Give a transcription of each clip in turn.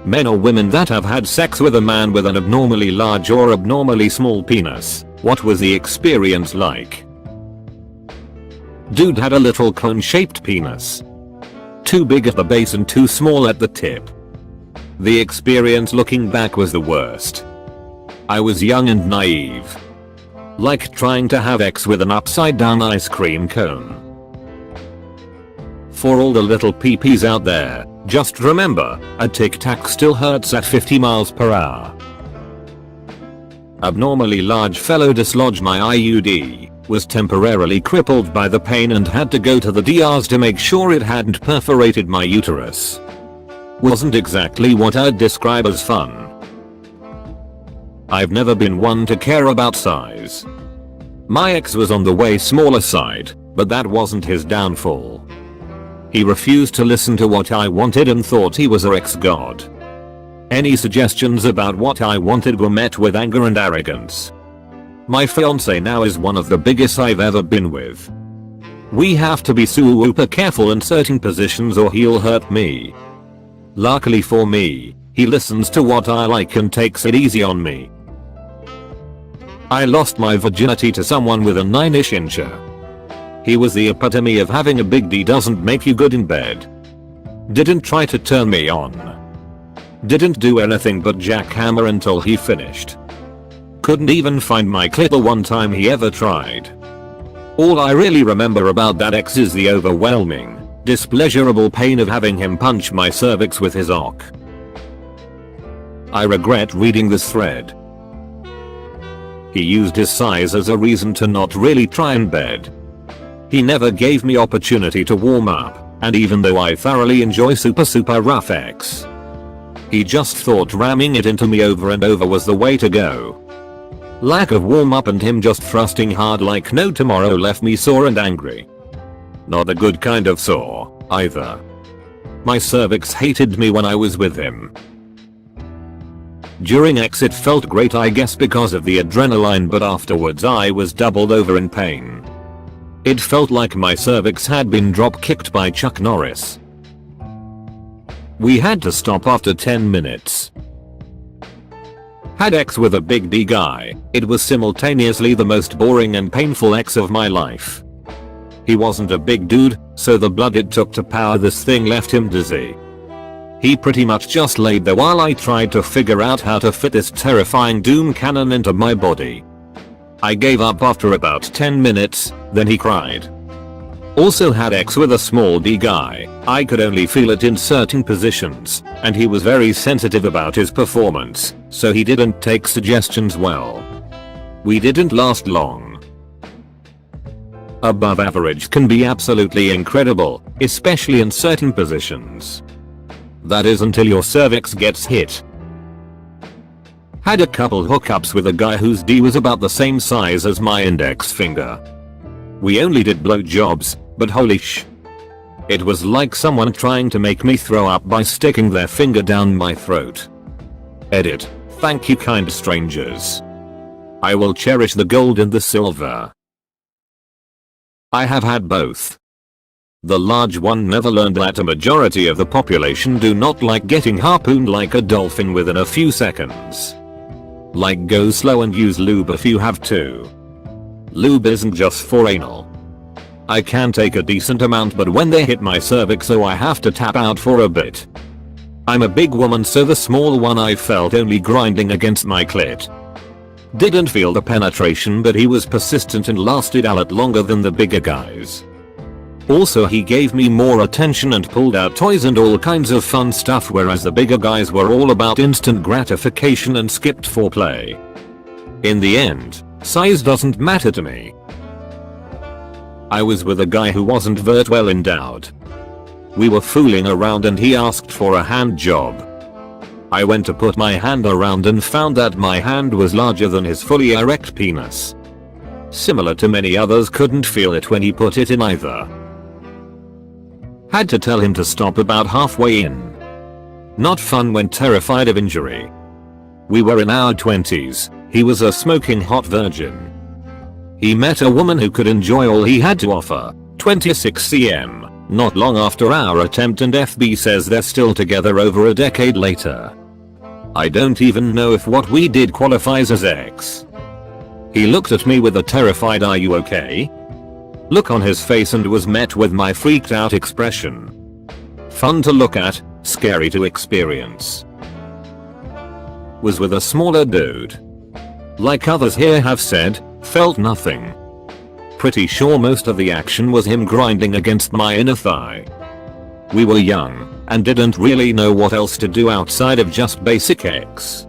Men or women that have had sex with a man with an abnormally large or abnormally small penis. What was the experience like? Dude had a little cone-shaped penis. Too big at the base and too small at the tip. The experience looking back was the worst. I was young and naive. Like trying to have sex with an upside down ice cream cone. For all the little peepees out there, just remember, a tic tac still hurts at 50 miles per hour. Abnormally large fellow dislodged my IUD, was temporarily crippled by the pain and had to go to the DRs to make sure it hadn't perforated my uterus. Wasn't exactly what I'd describe as fun. I've never been one to care about size. My ex was on the way smaller side, but that wasn't his downfall. He refused to listen to what I wanted and thought he was our ex-god. Any suggestions about what I wanted were met with anger and arrogance. My fiance now is one of the biggest I've ever been with. We have to be super careful in certain positions or he'll hurt me. Luckily for me, he listens to what I like and takes it easy on me. I lost my virginity to someone with a 9-ish incher. He was the epitome of having a big D doesn't make you good in bed. Didn't try to turn me on. Didn't do anything but jackhammer until he finished. Couldn't even find my clit the one time he ever tried. All I really remember about that ex is the overwhelming, displeasurable pain of having him punch my cervix with his ock. I regret reading this thread. He used his size as a reason to not really try in bed. He never gave me opportunity to warm up, and even though I thoroughly enjoy super rough X, he just thought ramming it into me over and over was the way to go. Lack of warm up and him just thrusting hard like no tomorrow left me sore and angry. Not a good kind of sore, either. My cervix hated me when I was with him. During X it felt great, I guess because of the adrenaline, but afterwards I was doubled over in pain. It felt like my cervix had been drop kicked by Chuck Norris. We had to stop after 10 minutes. Had X with a big D guy. It was simultaneously the most boring and painful X of my life. He wasn't a big dude, so the blood it took to power this thing left him dizzy. He pretty much just laid there while I tried to figure out how to fit this terrifying doom cannon into my body. I gave up after about 10 minutes, then he cried. Also had X with a small D guy. I could only feel it in certain positions, and he was very sensitive about his performance, so he didn't take suggestions well. We didn't last long. Above average can be absolutely incredible, especially in certain positions. That is until your cervix gets hit. Had a couple hookups with a guy whose D was about the same size as my index finger. We only did blowjobs, but holy sh. It was like someone trying to make me throw up by sticking their finger down my throat. Edit. Thank you, kind strangers. I will cherish the gold and the silver. I have had both. The large one never learned that a majority of the population do not like getting harpooned like a dolphin within a few seconds. Like, go slow and use lube if you have to. Lube isn't just for anal. I can take a decent amount, but when they hit my cervix, so I have to tap out for a bit. I'm a big woman, so the small one I felt only grinding against my clit. Didn't feel the penetration, but he was persistent and lasted a lot longer than the bigger guys. Also, he gave me more attention and pulled out toys and all kinds of fun stuff, whereas the bigger guys were all about instant gratification and skipped foreplay. In the end, size doesn't matter to me. I was with a guy who wasn't very well endowed. We were fooling around and he asked for a hand job. I went to put my hand around and found that my hand was larger than his fully erect penis. Similar to many others, couldn't feel it when he put it in either. Had to tell him to stop about halfway in. Not fun when terrified of injury. We were in our 20s, he was a smoking hot virgin. He met a woman who could enjoy all he had to offer, 26 cm. Not long after our attempt, and FB says they're still together over a decade later. I don't even know if what we did qualifies as X. He looked at me with a terrified "Are you okay?" look on his face and was met with my freaked out expression. Fun to look at, scary to experience. Was with a smaller dude. Like others here have said, felt nothing. Pretty sure most of the action was him grinding against my inner thigh. We were young and didn't really know what else to do outside of just basic X.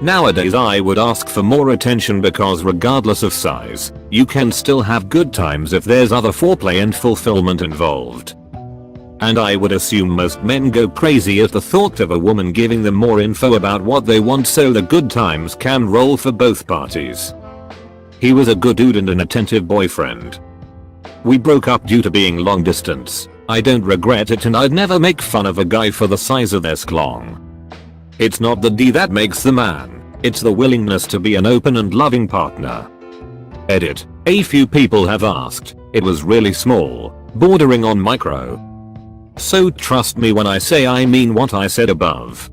Nowadays I would ask for more attention because regardless of size, you can still have good times if there's other foreplay and fulfillment involved. And I would assume most men go crazy at the thought of a woman giving them more info about what they want so the good times can roll for both parties. He was a good dude and an attentive boyfriend. We broke up due to being long distance. I don't regret it and I'd never make fun of a guy for the size of their sklong. It's not the D that makes the man, it's the willingness to be an open and loving partner. Edit. A few people have asked, it was really small, bordering on micro. So trust me when I say I mean what I said above.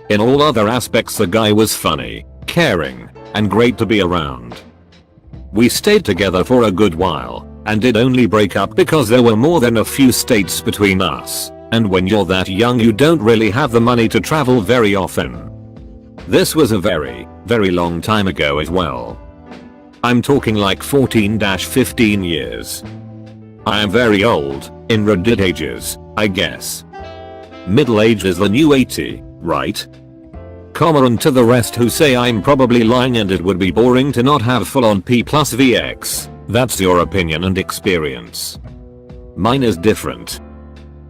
In all other aspects the guy was funny, caring, and great to be around. We stayed together for a good while, and did only break up because there were more than a few states between us, and when you're that young you don't really have the money to travel very often. This was a very, very long time ago as well. I'm talking like 14-15 years. I am very old, in Reddit ages, I guess. Middle age is the new 80, right? And to the rest who say I'm probably lying and it would be boring to not have full on P plus VX, that's your opinion and experience. Mine is different.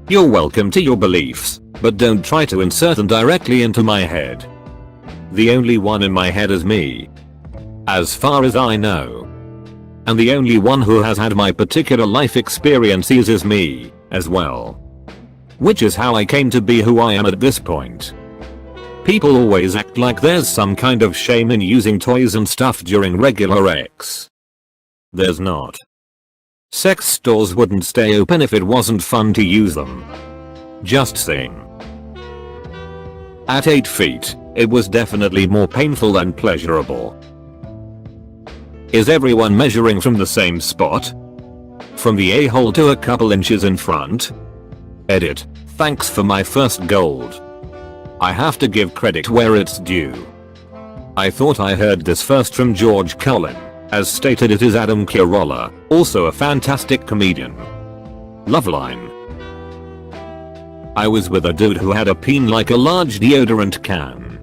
You're welcome to your beliefs, but don't try to insert them directly into my head. The only one in my head is me. As far as I know. And the only one who has had my particular life experiences is me, as well. Which is how I came to be who I am at this point. People always act like there's some kind of shame in using toys and stuff during regular X. There's not. Sex stores wouldn't stay open if it wasn't fun to use them. Just saying. At 8 feet, it was definitely more painful than pleasurable. Is everyone measuring from the same spot? From the a-hole to a couple inches in front? Edit. Thanks for my first gold. I have to give credit where it's due. I thought I heard this first from George Cullen. As stated, it is Adam Carolla, also a fantastic comedian. Loveline. I was with a dude who had a peen like a large deodorant can.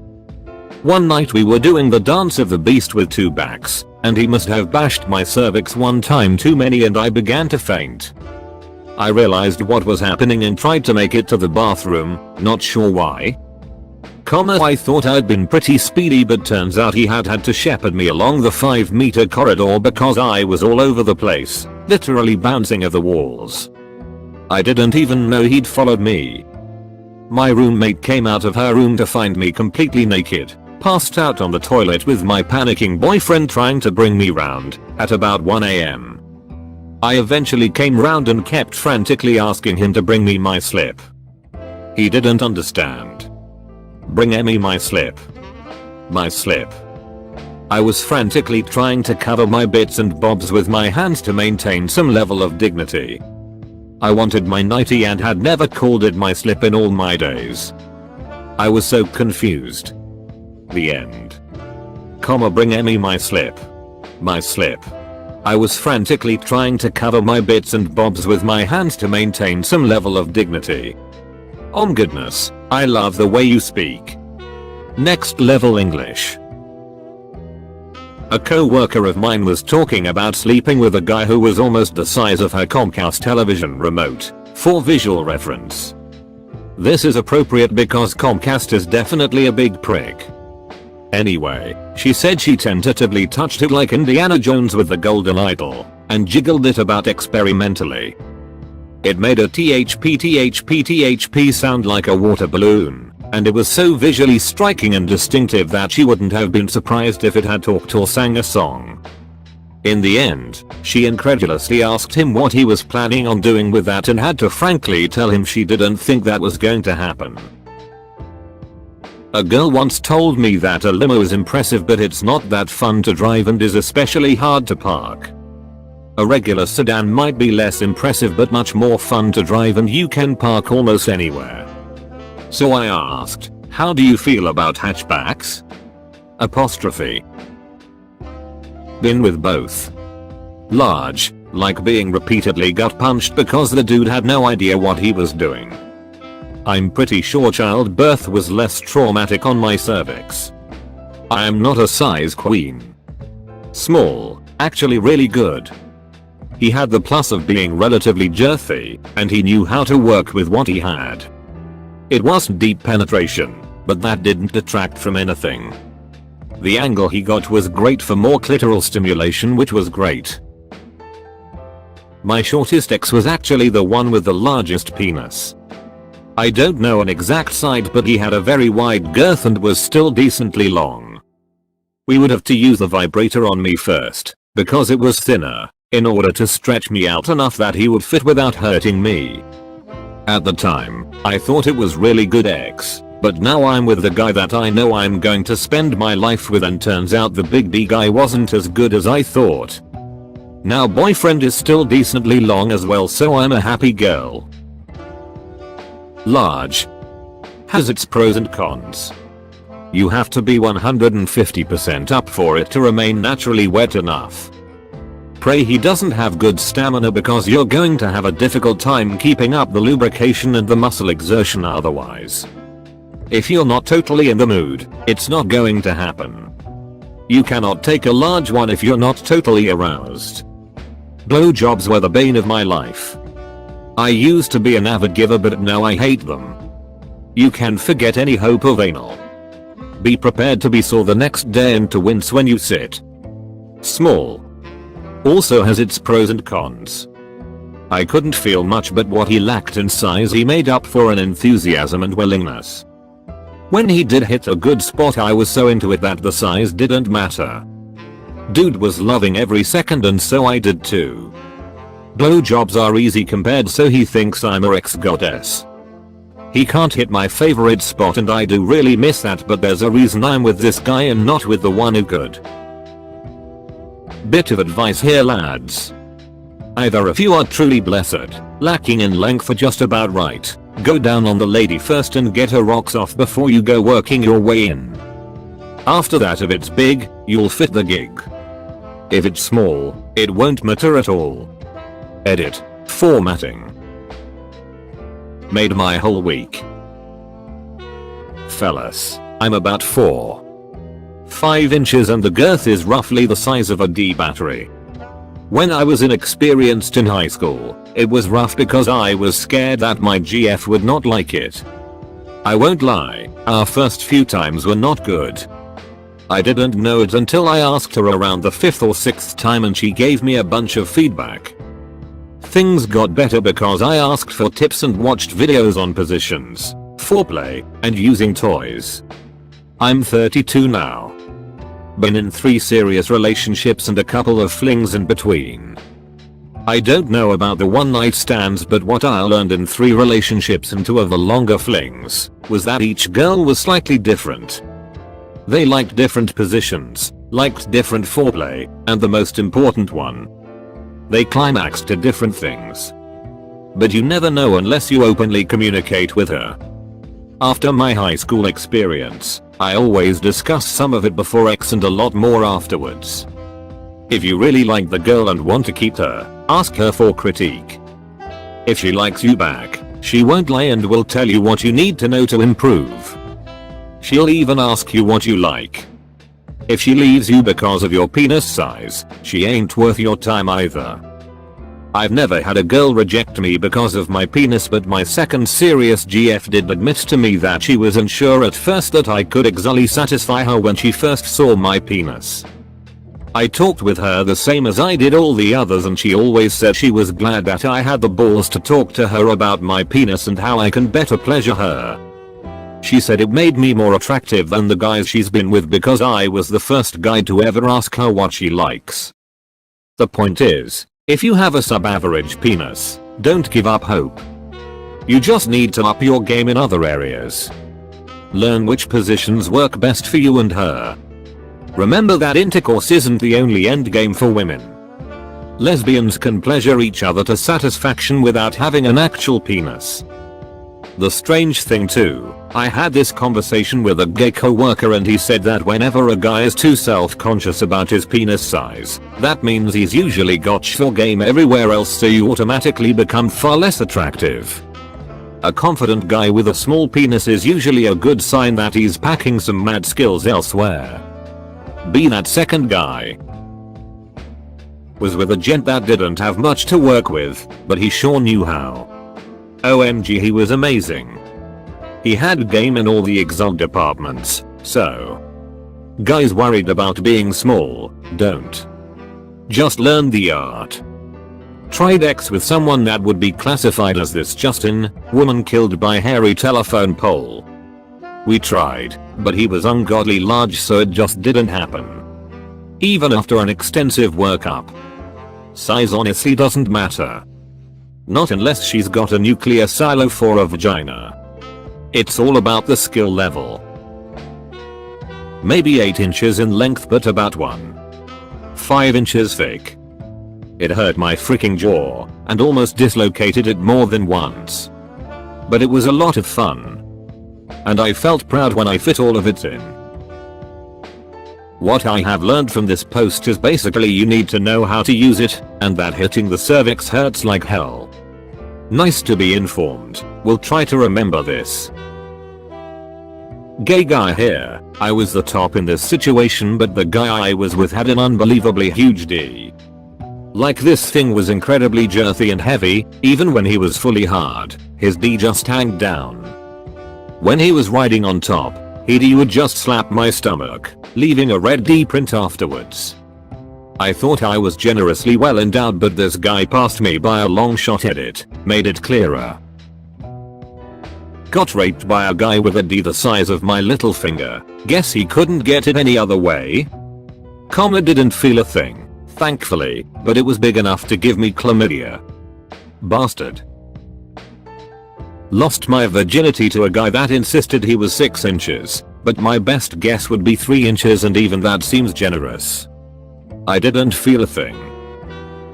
One night we were doing the dance of the beast with two backs, and he must have bashed my cervix one time too many and I began to faint. I realized what was happening and tried to make it to the bathroom, not sure why. I thought I'd been pretty speedy, but turns out he had to shepherd me along the 5-meter corridor because I was all over the place, literally bouncing off the walls. I didn't even know he'd followed me. My roommate came out of her room to find me completely naked, passed out on the toilet with my panicking boyfriend trying to bring me round, at about 1 AM. I eventually came round and kept frantically asking him to bring me my slip. He didn't understand. Bring Emmy my slip. My slip. I was frantically trying to cover my bits and bobs with my hands to maintain some level of dignity. I wanted my nightie and had never called it my slip in all my days. I was so confused. The end. Bring Emmy my slip. My slip. I was frantically trying to cover my bits and bobs with my hands to maintain some level of dignity. Oh goodness, I love the way you speak. Next level English. A co-worker of mine was talking about sleeping with a guy who was almost the size of her Comcast television remote, for visual reference. This is appropriate because Comcast is definitely a big prick. Anyway, she said she tentatively touched it like Indiana Jones with the golden idol, and jiggled it about experimentally. It made a THP sound like a water balloon, and it was so visually striking and distinctive that she wouldn't have been surprised if it had talked or sang a song. In the end, she incredulously asked him what he was planning on doing with that and had to frankly tell him she didn't think that was going to happen. A girl once told me that a limo is impressive but it's not that fun to drive and is especially hard to park. A regular sedan might be less impressive but much more fun to drive and you can park almost anywhere. So I asked, how do you feel about hatchbacks? Apostrophe. Been with both. Large, like being repeatedly gut punched because the dude had no idea what he was doing. I'm pretty sure childbirth was less traumatic on my cervix. I am not a size queen. Small, actually really good. He had the plus of being relatively girthy, and he knew how to work with what he had. It wasn't deep penetration, but that didn't detract from anything. The angle he got was great for more clitoral stimulation, which was great. My shortest ex was actually the one with the largest penis. I don't know an exact side but he had a very wide girth and was still decently long. We would have to use the vibrator on me first, because it was thinner, in order to stretch me out enough that he would fit without hurting me. At the time, I thought it was really good ex, but now I'm with the guy that I know I'm going to spend my life with and turns out the big D guy wasn't as good as I thought. Now boyfriend is still decently long as well, so I'm a happy girl. Large has its pros and cons. You have to be 150% up for it to remain naturally wet enough. Pray he doesn't have good stamina because you're going to have a difficult time keeping up the lubrication and the muscle exertion otherwise. If you're not totally in the mood, it's not going to happen. You cannot take a large one if you're not totally aroused. Blowjobs were the bane of my life. I used to be an avid giver but now I hate them. You can forget any hope of anal. Be prepared to be sore the next day and to wince when you sit. Small also has its pros and cons. I couldn't feel much but what he lacked in size he made up for in enthusiasm and willingness. When he did hit a good spot I was so into it that the size didn't matter. Dude was loving every second and so I did too. Blowjobs are easy compared so he thinks I'm a ex-goddess. He can't hit my favorite spot and I do really miss that, but there's a reason I'm with this guy and not with the one who could. Bit of advice here lads. Either if you are truly blessed, lacking in length or just about right, go down on the lady first and get her rocks off before you go working your way in. After that if it's big, you'll fit the gig. If it's small, it won't matter at all. Edit. Formatting. Made my whole week. Fellas, I'm about 4.5 inches and the girth is roughly the size of a D battery. When I was inexperienced in high school, it was rough because I was scared that my GF would not like it. I won't lie, our first few times were not good. I didn't know it until I asked her around the 5th or 6th time and she gave me a bunch of feedback. Things got better because I asked for tips and watched videos on positions, foreplay, and using toys. I'm 32 now. Been in 3 serious relationships and a couple of flings in between. I don't know about the one night stands, but what I learned in 3 relationships and 2 of the longer flings was that each girl was slightly different. They liked different positions, liked different foreplay, and the most important one, they climaxed to different things. But you never know unless you openly communicate with her. After my high school experience, I always discuss some of it before X and a lot more afterwards. If you really like the girl and want to keep her, ask her for critique. If she likes you back, she won't lie and will tell you what you need to know to improve. She'll even ask you what you like. If she leaves you because of your penis size, she ain't worth your time either. I've never had a girl reject me because of my penis, but my second serious GF did admit to me that she was unsure at first that I could exactly satisfy her when she first saw my penis. I talked with her the same as I did all the others and she always said she was glad that I had the balls to talk to her about my penis and how I can better pleasure her. She said it made me more attractive than the guys she's been with because I was the first guy to ever ask her what she likes. The point is, if you have a sub-average penis, don't give up hope. You just need to up your game in other areas. Learn which positions work best for you and her. Remember that intercourse isn't the only endgame for women. Lesbians can pleasure each other to satisfaction without having an actual penis. The strange thing too, I had this conversation with a gay coworker and he said that whenever a guy is too self-conscious about his penis size, that means he's usually got shit game everywhere else, so you automatically become far less attractive. A confident guy with a small penis is usually a good sign that he's packing some mad skills elsewhere. Be that second guy. Was with a gent that didn't have much to work with, but he sure knew how. OMG, he was amazing. He had game in all the exalt departments, so. Guys worried about being small, don't. Just learn the art. Tried X with someone that would be classified as this Justin, woman killed by hairy telephone pole. We tried, but he was ungodly large, so it just didn't happen. Even after an extensive workup. Size honestly doesn't matter. Not unless she's got a nuclear silo for a vagina. It's all about the skill level. Maybe 8 inches in length, but about 1.5 inches thick. It hurt my freaking jaw and almost dislocated it more than once. But it was a lot of fun. And I felt proud when I fit all of it in. What I have learned from this post is basically you need to know how to use it, and that hitting the cervix hurts like hell. Nice to be informed, we'll try to remember this. Gay guy here, I was the top in this situation, but the guy I was with had an unbelievably huge D. Like, this thing was incredibly girthy and heavy, even when he was fully hard, his D just hanged down. When he was riding on top, he would just slap my stomach, leaving a red D print afterwards. I thought I was generously well endowed, but this guy passed me by a long shot. Edit made it clearer. Got raped by a guy with a D the size of my little finger. Guess he couldn't get it any other way? Comma didn't feel a thing, thankfully, but it was big enough to give me chlamydia. Bastard. Lost my virginity to a guy that insisted he was 6 inches, but my best guess would be 3 inches, and even that seems generous. I didn't feel a thing.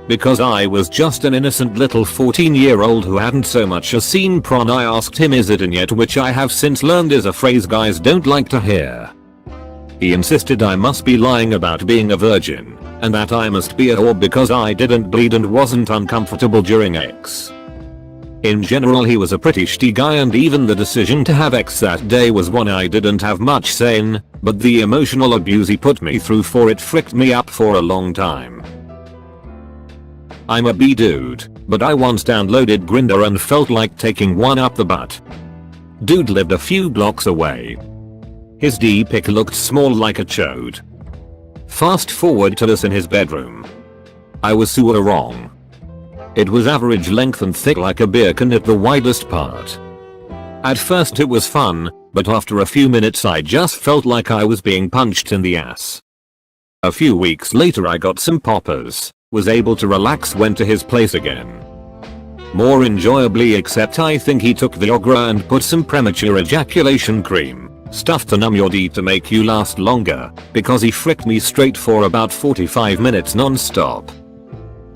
Because I was just an innocent little 14-year-old who hadn't so much as seen porn. I asked him, is it in yet, which I have since learned is a phrase guys don't like to hear. He insisted I must be lying about being a virgin, and that I must be a whore because I didn't bleed and wasn't uncomfortable during X. In general, he was a pretty shitty guy, and even the decision to have X that day was one I didn't have much say in, but the emotional abuse he put me through for it fricked me up for a long time. I'm a B dude, but I once downloaded Grindr and felt like taking one up the butt. Dude lived a few blocks away. His D pic looked small like a chode. Fast forward to this in his bedroom. I was super wrong. It was average length and thick like a beer can at the widest part. At first it was fun, but after a few minutes I just felt like I was being punched in the ass. A few weeks later I got some poppers, was able to relax, went to his place again. More enjoyably, except I think he took Viagra and put some premature ejaculation cream, stuff to numb your D to make you last longer, because he fricked me straight for about 45 minutes non-stop.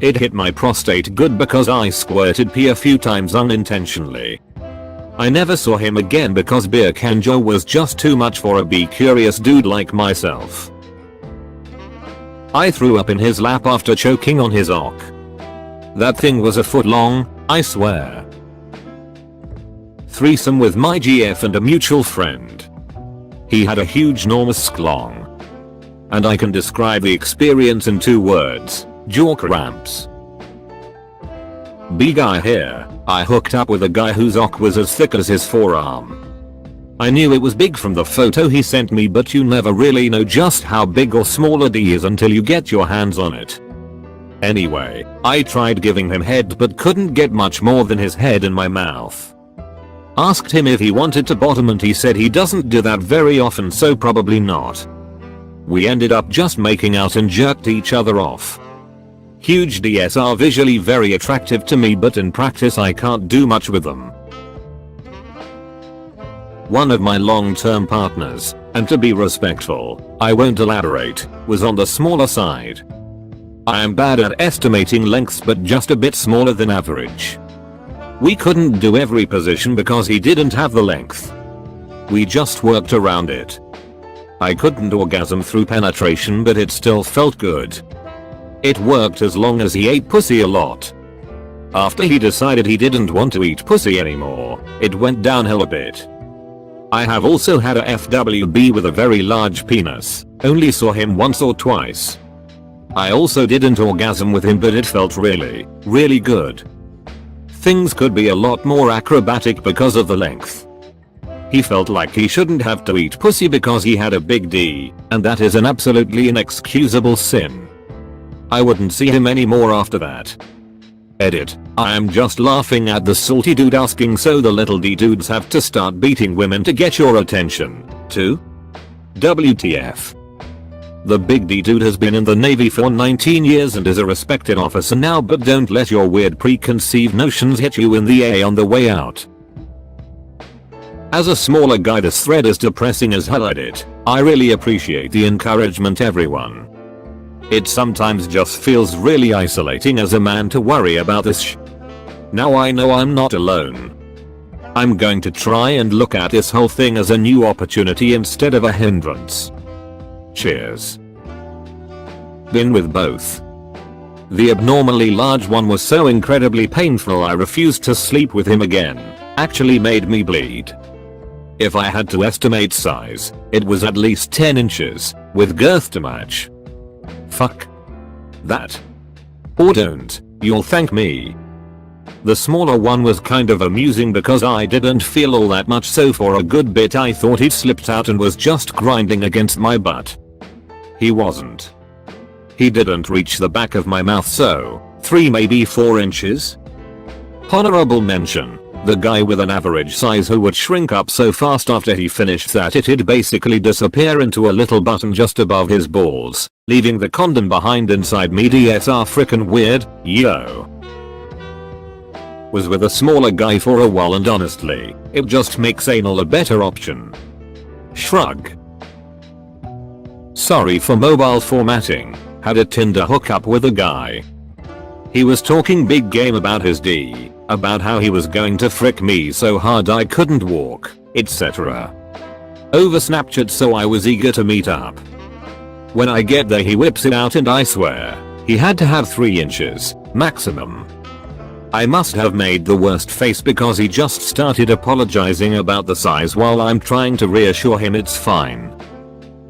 It hit my prostate good because I squirted pee a few times unintentionally. I never saw him again because Beer Can Joe was just too much for a B-curious dude like myself. I threw up in his lap after choking on his ock. That thing was a foot long, I swear. Threesome with my GF and a mutual friend. He had a huge enormous sklong. And I can describe the experience in 2 words. Jaw cramps. B guy here, I hooked up with a guy whose ock was as thick as his forearm. I knew it was big from the photo he sent me, but you never really know just how big or small a D is until you get your hands on it. Anyway, I tried giving him head but couldn't get much more than his head in my mouth. Asked him if he wanted to bottom and he said he doesn't do that very often, so probably not. We ended up just making out and jerked each other off. Huge Ds are visually very attractive to me, but in practice I can't do much with them. One of my long-term partners, and to be respectful, I won't elaborate, was on the smaller side. I am bad at estimating lengths, but just a bit smaller than average. We couldn't do every position because he didn't have the length. We just worked around it. I couldn't orgasm through penetration, but it still felt good. It worked as long as he ate pussy a lot. After he decided he didn't want to eat pussy anymore, it went downhill a bit. I have also had a FWB with a very large penis, only saw him once or twice. I also didn't orgasm with him, but it felt really good. Things could be a lot more acrobatic because of the length. He felt like he shouldn't have to eat pussy because he had a big D, and that is an absolutely inexcusable sin. I wouldn't see him anymore after that. Edit. I am just laughing at the salty dude asking, so the little D dudes have to start beating women to get your attention, too? WTF. The big D dude has been in the Navy for 19 years and is a respected officer now, but don't let your weird preconceived notions hit you in the A on the way out. As a smaller guy, this thread is depressing as hell. Edit. I really appreciate the encouragement, everyone. It sometimes just feels really isolating as a man to worry about this Now I know I'm not alone. I'm going to try and look at this whole thing as a new opportunity instead of a hindrance. Cheers. Been with both. The abnormally large one was so incredibly painful I refused to sleep with him again. Actually made me bleed. If I had to estimate size, it was at least 10 inches, with girth to match. Fuck that. Or don't, you'll thank me. The smaller one was kind of amusing because I didn't feel all that much, so for a good bit I thought he'd slipped out and was just grinding against my butt. He wasn't. He didn't reach the back of my mouth, so 3 maybe 4 inches. Honorable mention. The guy with an average size who would shrink up so fast after he finished that it'd basically disappear into a little button just above his balls, leaving the condom behind inside me. DS are frickin' weird, yo. Was with a smaller guy for a while and honestly, it just makes anal a better option. Shrug. Sorry for mobile formatting. Had a Tinder hookup with a guy. He was talking big game about his D, about how he was going to frick me so hard I couldn't walk, etc. Over Snapchat, so I was eager to meet up. When I get there he whips it out and I swear, he had to have 3 inches, maximum. I must have made the worst face because he just started apologizing about the size while I'm trying to reassure him it's fine.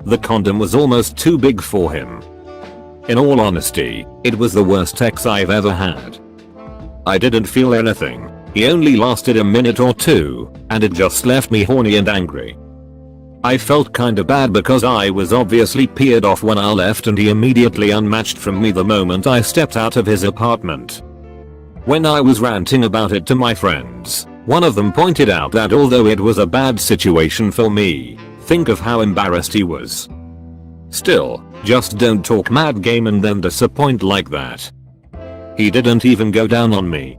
The condom was almost too big for him. In all honesty, it was the worst sex I've ever had. I didn't feel anything, he only lasted a minute or two, and it just left me horny and angry. I felt kinda bad because I was obviously peered off when I left and he immediately unmatched from me the moment I stepped out of his apartment. When I was ranting about it to my friends, one of them pointed out that although it was a bad situation for me, think of how embarrassed he was. Still, just don't talk mad game and then disappoint like that. He didn't even go down on me.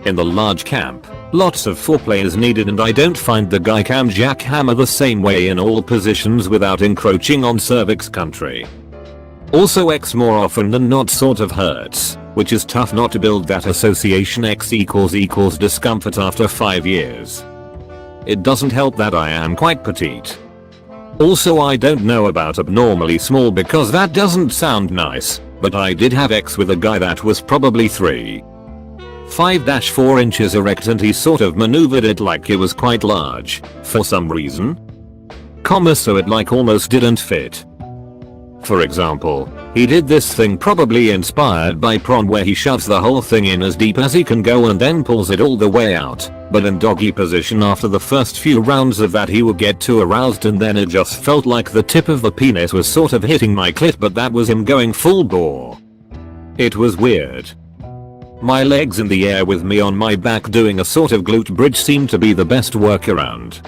In the large camp, lots of foreplay is needed and I don't find the guy can jackhammer the same way in all positions without encroaching on cervix country. Also X more often than not sort of hurts, which is tough not to build that association. X equals discomfort after 5 years. It doesn't help that I am quite petite. Also I don't know about abnormally small because that doesn't sound nice, but I did have X with a guy that was probably 5-4 inches erect and he sort of maneuvered it like it was quite large, for some reason. So it like almost didn't fit. For example, he did this thing probably inspired by porn where he shoves the whole thing in as deep as he can go and then pulls it all the way out, but in doggy position after the first few rounds of that he would get too aroused and then it just felt like the tip of the penis was sort of hitting my clit, but that was him going full bore. It was weird. My legs in the air with me on my back doing a sort of glute bridge seemed to be the best workaround.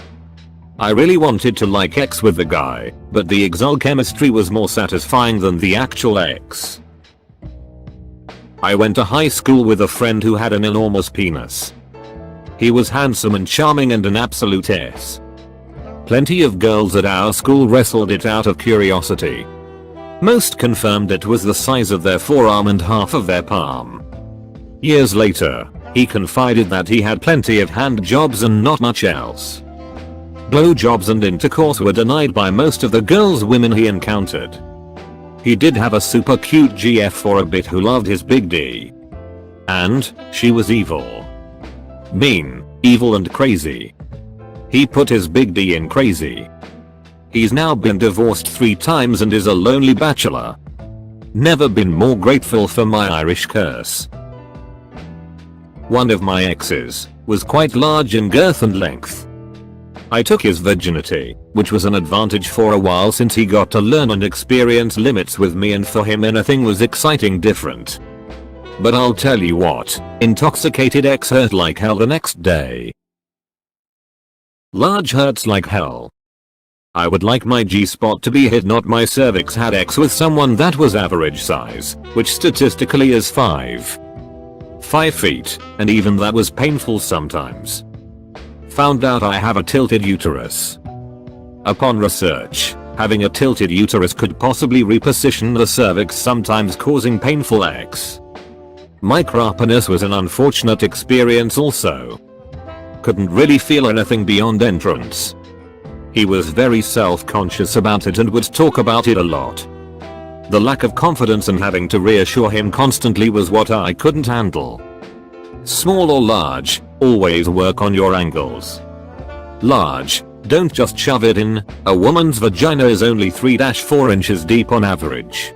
I really wanted to like X with the guy, but the exol chemistry was more satisfying than the actual X. I went to high school with a friend who had an enormous penis. He was handsome and charming and an absolute S. Plenty of girls at our school wrestled it out of curiosity. Most confirmed it was the size of their forearm and half of their palm. Years later, he confided that he had plenty of hand jobs and not much else. Blowjobs and intercourse were denied by most of the women he encountered. He did have a super cute GF for a bit who loved his big D. And she was evil. Mean, evil and crazy. He put his big D in crazy. He's now been divorced 3 times and is a lonely bachelor. Never been more grateful for my Irish curse. One of my exes was quite large in girth and length. I took his virginity, which was an advantage for a while since he got to learn and experience limits with me, and for him anything was exciting different. But I'll tell you what, intoxicated ex hurt like hell the next day. Large hurts like hell. I would like my G-spot to be hit, not my cervix. Had X with someone that was average size, which statistically is 5 feet, and even that was painful sometimes. Found out I have a tilted uterus. Upon research, having a tilted uterus could possibly reposition the cervix, sometimes causing painful X. My crappiness was an unfortunate experience also. Couldn't really feel anything beyond entrance. He was very self-conscious about it and would talk about it a lot. The lack of confidence and having to reassure him constantly was what I couldn't handle. Small or large, always work on your angles. Large, don't just shove it in. A woman's vagina is only 3-4 inches deep on average.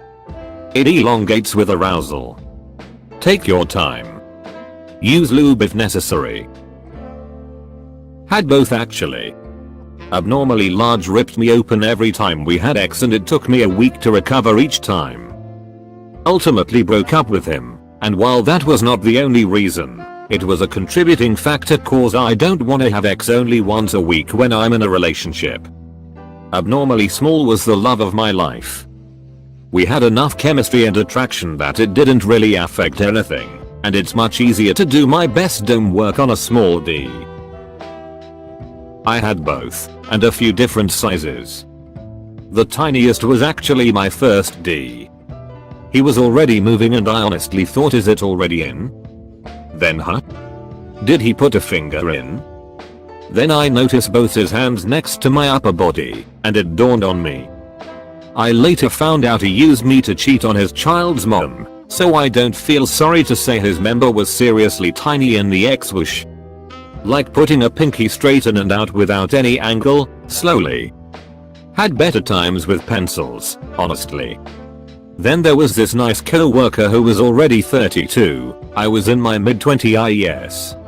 It elongates with arousal. Take your time. Use lube if necessary. Had both actually. Abnormally large ripped me open every time we had X, and it took me a week to recover each time. Ultimately broke up with him, and while that was not the only reason, it was a contributing factor cause I don't wanna have X only once a week when I'm in a relationship. Abnormally small was the love of my life. We had enough chemistry and attraction that it didn't really affect anything, and it's much easier to do my best dome work on a small D. I had both, and a few different sizes. The tiniest was actually my first D. He was already moving and I honestly thought, is it already in? Then did he put a finger in? Then I noticed both his hands next to my upper body, and it dawned on me. I later found out he used me to cheat on his child's mom, so I don't feel sorry to say his member was seriously tiny in the X-whoosh. Like putting a pinky straight in and out without any angle, slowly. Had better times with pencils, honestly. Then there was this nice co-worker who was already 32, I was in my mid-20s.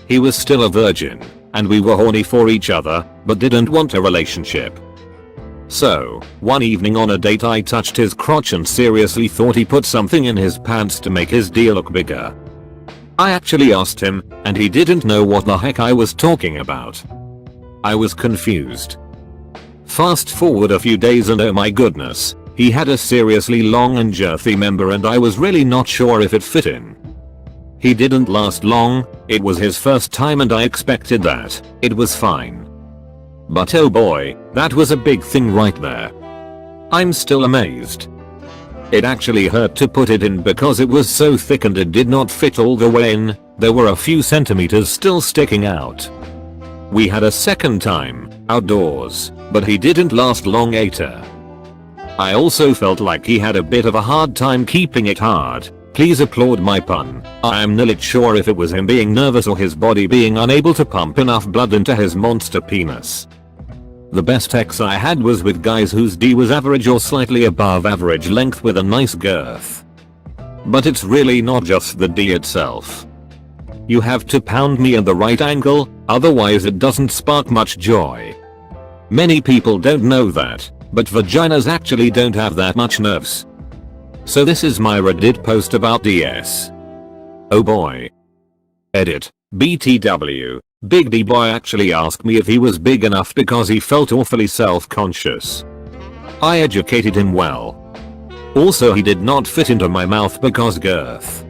He was still a virgin, and we were horny for each other, but didn't want a relationship. So, one evening on a date I touched his crotch and seriously thought he put something in his pants to make his D look bigger. I actually asked him, and he didn't know what the heck I was talking about. I was confused. Fast forward a few days and oh my goodness, he had a seriously long and girthy member and I was really not sure if it fit in. He didn't last long, it was his first time and I expected that, it was fine. But oh boy, that was a big thing right there. I'm still amazed. It actually hurt to put it in because it was so thick and it did not fit all the way in, there were a few centimeters still sticking out. We had a second time, outdoors, but he didn't last long either. I also felt like he had a bit of a hard time keeping it hard. Please applaud my pun. I am not sure if it was him being nervous or his body being unable to pump enough blood into his monster penis. The best sex I had was with guys whose D was average or slightly above average length with a nice girth. But it's really not just the D itself. You have to pound me at the right angle, otherwise it doesn't spark much joy. Many people don't know that, but vaginas actually don't have that much nerves. So this is my Reddit post about DS. Oh boy. Edit. BTW. Big D boy actually asked me if he was big enough because he felt awfully self-conscious. I educated him well. Also, he did not fit into my mouth because girth.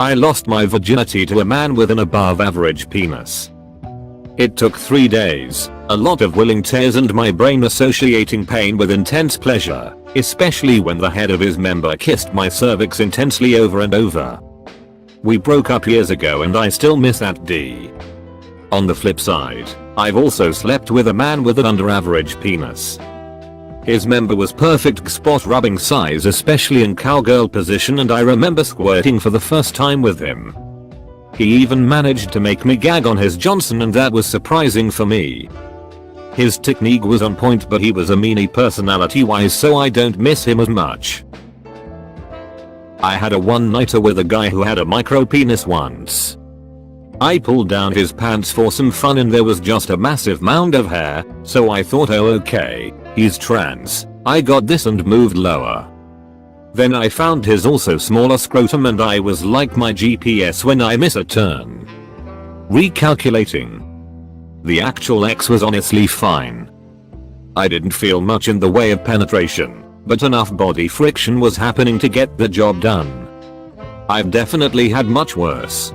I lost my virginity to a man with an above average penis. It took 3 days, a lot of willing tears and my brain associating pain with intense pleasure, especially when the head of his member kissed my cervix intensely over and over. We broke up years ago and I still miss that D. On the flip side, I've also slept with a man with an under average penis. His member was perfect spot rubbing size, especially in cowgirl position, and I remember squirting for the first time with him. He even managed to make me gag on his Johnson, and that was surprising for me. His technique was on point, but he was a meanie personality wise, so I don't miss him as much. I had a one-nighter with a guy who had a micro penis once. I pulled down his pants for some fun and there was just a massive mound of hair, so I thought, oh okay, he's trans. I got this and moved lower. Then I found his also smaller scrotum and I was like my GPS when I miss a turn. Recalculating. The actual X was honestly fine. I didn't feel much in the way of penetration, but enough body friction was happening to get the job done. I've definitely had much worse.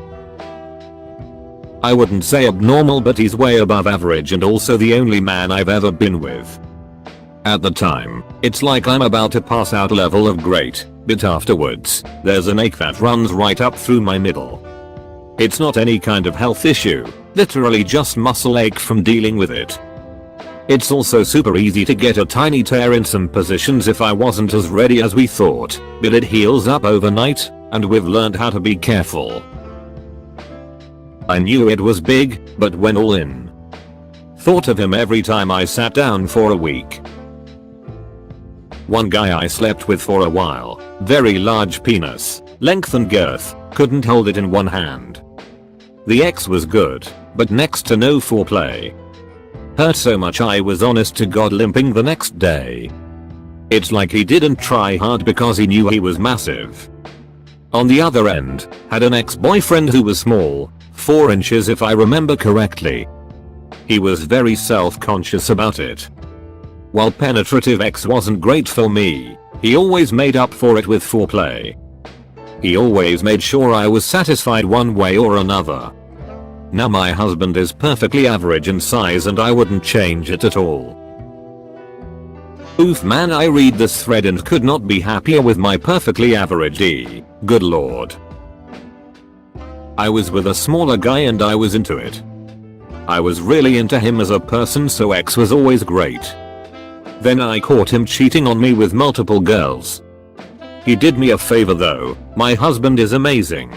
I wouldn't say abnormal, but he's way above average and also the only man I've ever been with. At the time, it's like I'm about to pass out level of great, but afterwards, there's an ache that runs right up through my middle. It's not any kind of health issue, literally just muscle ache from dealing with it. It's also super easy to get a tiny tear in some positions if I wasn't as ready as we thought, but it heals up overnight, and we've learned how to be careful. I knew it was big, but went all in. Thought of him every time I sat down for a week. One guy I slept with for a while, very large penis, length and girth, couldn't hold it in one hand. The X was good, but next to no foreplay. Hurt so much I was honest to God limping the next day. It's like he didn't try hard because he knew he was massive. On the other end, had an ex-boyfriend who was small, 4 inches if I remember correctly. He was very self-conscious about it. While penetrative X wasn't great for me, he always made up for it with foreplay. He always made sure I was satisfied one way or another. Now my husband is perfectly average in size and I wouldn't change it at all. Oof man, I read this thread and could not be happier with my perfectly average D. Good lord. I was with a smaller guy and I was into it. I was really into him as a person, so X was always great. Then I caught him cheating on me with multiple girls. He did me a favor though, my husband is amazing.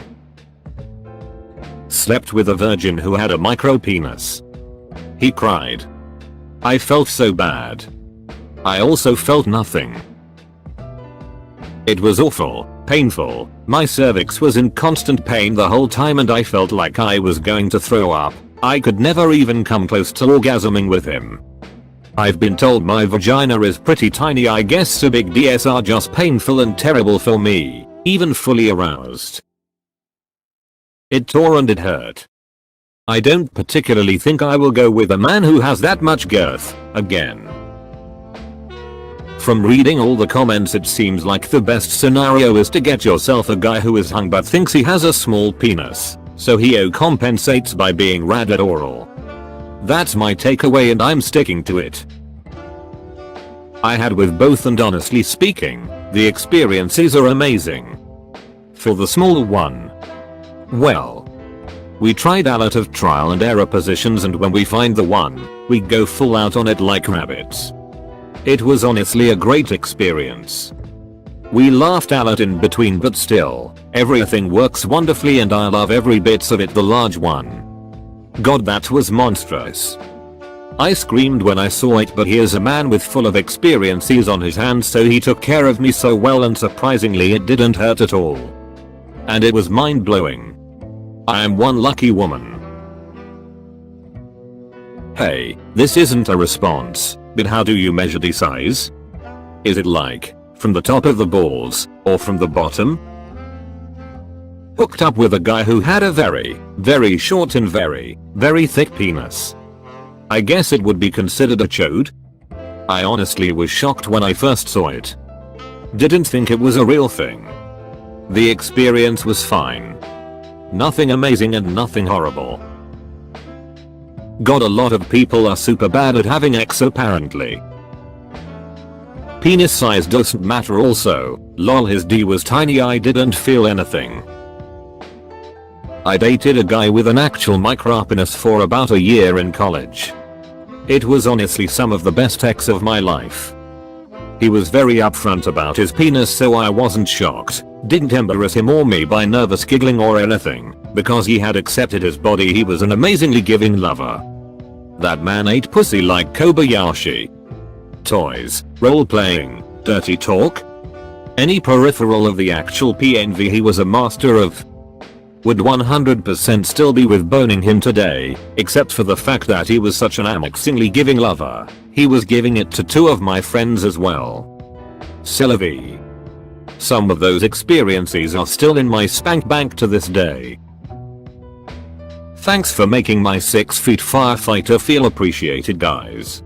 Slept with a virgin who had a micro penis. He cried. I felt so bad. I also felt nothing. It was awful, painful, my cervix was in constant pain the whole time and I felt like I was going to throw up. I could never even come close to orgasming with him. I've been told my vagina is pretty tiny, I guess so big Ds are just painful and terrible for me, even fully aroused. It tore and it hurt. I don't particularly think I will go with a man who has that much girth, again. From reading all the comments it seems like the best scenario is to get yourself a guy who is hung but thinks he has a small penis, so he compensates by being rad at oral. That's my takeaway and I'm sticking to it. I had with both and honestly speaking, the experiences are amazing. For the small one, well, we tried a lot of trial and error positions and when we find the one, we go full out on it like rabbits. It was honestly a great experience. We laughed a lot in between but still, everything works wonderfully and I love every bit of it. The large one. God, that was monstrous. I screamed when I saw it, but here's a man with full of experiences on his hands, so he took care of me so well and surprisingly it didn't hurt at all. And it was mind-blowing. I am one lucky woman. Hey, this isn't a response, but how do you measure the size? Is it like, from the top of the balls, or from the bottom? Hooked up with a guy who had a very, very short and very, very thick penis. I guess it would be considered a chode? I honestly was shocked when I first saw it. Didn't think it was a real thing. The experience was fine. Nothing amazing and nothing horrible. God, a lot of people are super bad at having sex apparently. Penis size doesn't matter also. Lol, his D was tiny, I didn't feel anything. I dated a guy with an actual micropenis for about a year in college. It was honestly some of the best sex of my life. He was very upfront about his penis, so I wasn't shocked, didn't embarrass him or me by nervous giggling or anything, because he had accepted his body. He was an amazingly giving lover. That man ate pussy like Kobayashi. Toys, role-playing, dirty talk. Any peripheral of the actual PNV he was a master of. Would 100% still be with boning him today, except for the fact that he was such an amazingly giving lover. He was giving it to 2 of my friends as well. Sylvie. Some of those experiences are still in my spank bank to this day. Thanks for making my 6 feet firefighter feel appreciated, guys.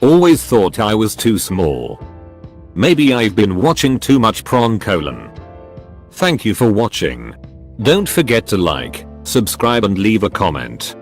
Always thought I was too small. Maybe I've been watching too much prawn colon. Thank you for watching. Don't forget to like, subscribe and leave a comment.